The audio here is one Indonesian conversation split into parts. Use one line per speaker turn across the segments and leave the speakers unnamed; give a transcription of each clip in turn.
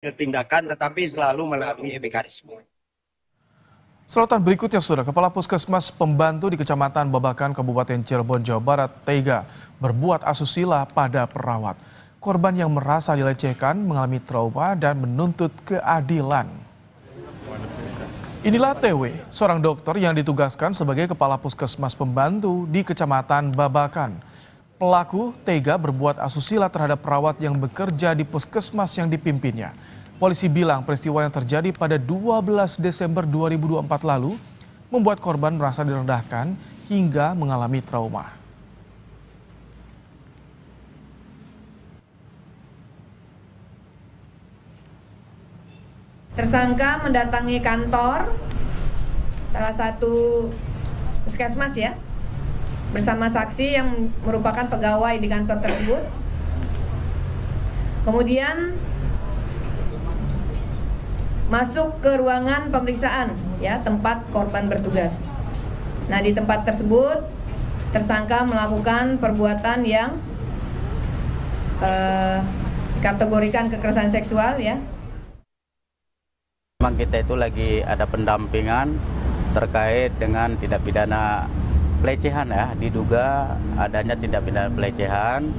tindakan tetapi selalu melalui mekanisme.
Sorotan berikutnya, Saudara, Kepala Puskesmas Pembantu di Kecamatan Babakan, Kabupaten Cirebon, Jawa Barat, tega berbuat asusila pada perawat. Korban yang merasa dilecehkan mengalami trauma dan menuntut keadilan. Inilah TW, seorang dokter yang ditugaskan sebagai Kepala Puskesmas Pembantu di Kecamatan Babakan. Pelaku tega berbuat asusila terhadap perawat yang bekerja di puskesmas yang dipimpinnya. Polisi bilang peristiwa yang terjadi pada 12 Desember 2024 lalu membuat korban merasa direndahkan hingga mengalami trauma.
Tersangka mendatangi kantor salah satu puskesmas ya, bersama saksi yang merupakan pegawai di kantor tersebut. Kemudian masuk ke ruangan pemeriksaan ya, tempat korban bertugas. Nah, di tempat tersebut tersangka melakukan perbuatan yang kategorikan kekerasan seksual ya.
Memang kita itu lagi ada pendampingan terkait dengan tindak pidana pelecehan ya, diduga adanya tindak pidana pelecehan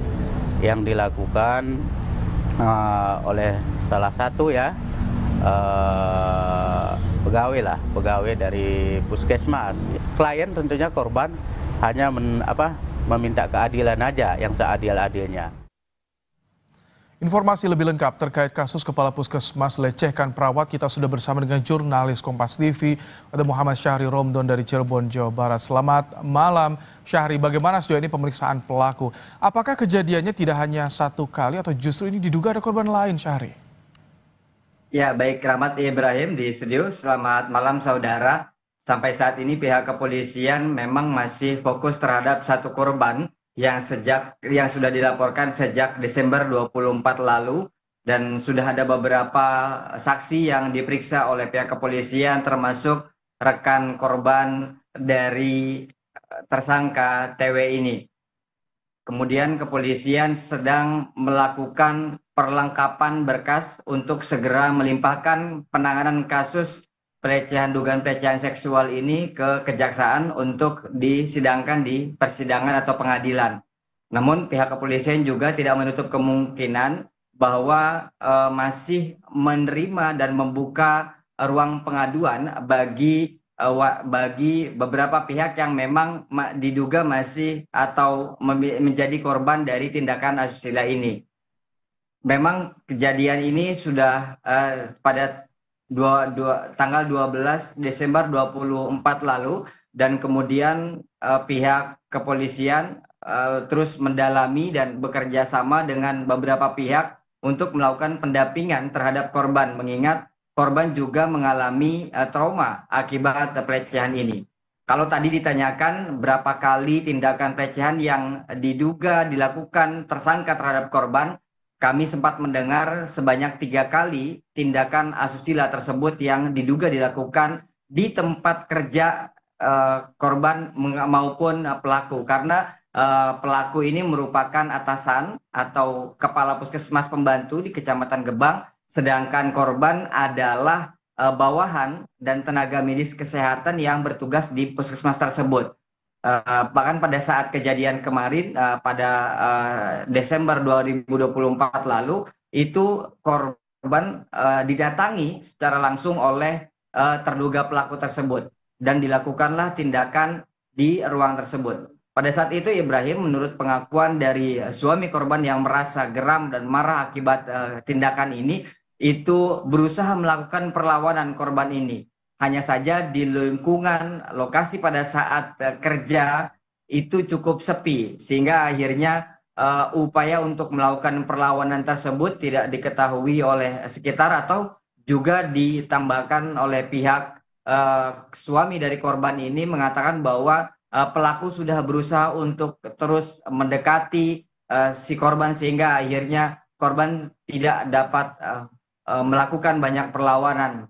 yang dilakukan oleh salah satu ya pegawai dari puskesmas. Klien tentunya korban hanya meminta keadilan aja yang seadil-adilnya.
Informasi lebih lengkap terkait kasus Kepala Puskesmas lecehkan perawat, kita sudah bersama dengan jurnalis Kompas TV, ada Muhammad Syahri Romdon dari Cirebon, Jawa Barat. Selamat malam, Syahri. Bagaimana sejauh ini pemeriksaan pelaku? Apakah kejadiannya tidak hanya satu kali atau justru ini diduga ada korban lain, Syahri?
Ya, baik, Rahmat Ibrahim di studio. Selamat malam, saudara. Sampai saat ini pihak kepolisian memang masih fokus terhadap satu korban yang sudah dilaporkan sejak Desember 24 lalu, dan sudah ada beberapa saksi yang diperiksa oleh pihak kepolisian termasuk rekan korban dari tersangka TW ini. Kemudian kepolisian sedang melakukan perlengkapan berkas untuk segera melimpahkan penanganan kasus dugaan pelecehan seksual ini ke kejaksaan untuk disidangkan di persidangan atau pengadilan. Namun pihak kepolisian juga tidak menutup kemungkinan bahwa masih menerima dan membuka ruang pengaduan bagi beberapa pihak yang memang diduga masih atau menjadi korban dari tindakan asusila ini. Memang kejadian ini sudah pada tanggal 12 Desember 24 lalu, dan kemudian pihak kepolisian terus mendalami dan bekerja sama dengan beberapa pihak untuk melakukan pendampingan terhadap korban, mengingat korban juga mengalami trauma akibat pelecehan ini. Kalau tadi ditanyakan berapa kali tindakan pelecehan yang diduga dilakukan tersangka terhadap korban, kami sempat mendengar sebanyak 3 kali tindakan asusila tersebut yang diduga dilakukan di tempat kerja korban maupun pelaku. Karena pelaku ini merupakan atasan atau kepala puskesmas pembantu di Kecamatan Gebang, sedangkan korban adalah bawahan dan tenaga medis kesehatan yang bertugas di puskesmas tersebut. Bahkan pada saat kejadian kemarin pada Desember 2024 lalu, itu korban didatangi secara langsung oleh terduga pelaku tersebut dan dilakukanlah tindakan di ruang tersebut. Pada saat itu Ibrahim, menurut pengakuan dari suami korban yang merasa geram dan marah akibat tindakan ini, itu berusaha melakukan perlawanan korban ini. Hanya saja di lingkungan lokasi pada saat kerja itu cukup sepi, sehingga akhirnya upaya untuk melakukan perlawanan tersebut tidak diketahui oleh sekitar, atau juga ditambahkan oleh pihak suami dari korban ini mengatakan bahwa pelaku sudah berusaha untuk terus mendekati si korban, sehingga akhirnya korban tidak dapat melakukan banyak perlawanan.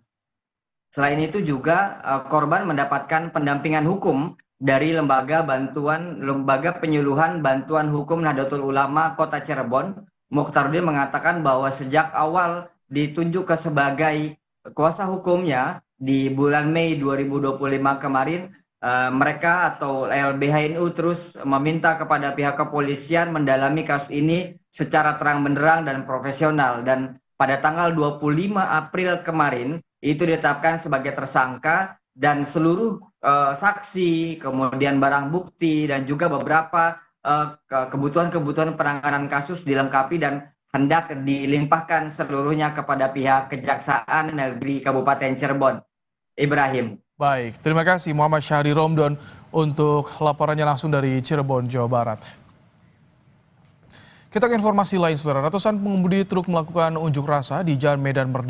Selain itu juga korban mendapatkan pendampingan hukum dari Lembaga Penyuluhan Bantuan Hukum Nahdlatul Ulama Kota Cirebon. Mukhtaruddin mengatakan bahwa sejak awal ditunjuk sebagai kuasa hukumnya di bulan Mei 2025 kemarin, mereka atau LBH NU terus meminta kepada pihak kepolisian mendalami kasus ini secara terang-benderang dan profesional, dan pada tanggal 25 April kemarin itu ditetapkan sebagai tersangka dan seluruh saksi, kemudian barang bukti dan juga beberapa kebutuhan-kebutuhan penanganan kasus dilengkapi dan hendak dilimpahkan seluruhnya kepada pihak Kejaksaan Negeri Kabupaten Cirebon. Ibrahim.
Baik, terima kasih Muhammad Syahri Romdon untuk laporannya langsung dari Cirebon, Jawa Barat. Kita ke informasi lain, saudara. Ratusan pengemudi truk melakukan unjuk rasa di Jalan Medan Merdeka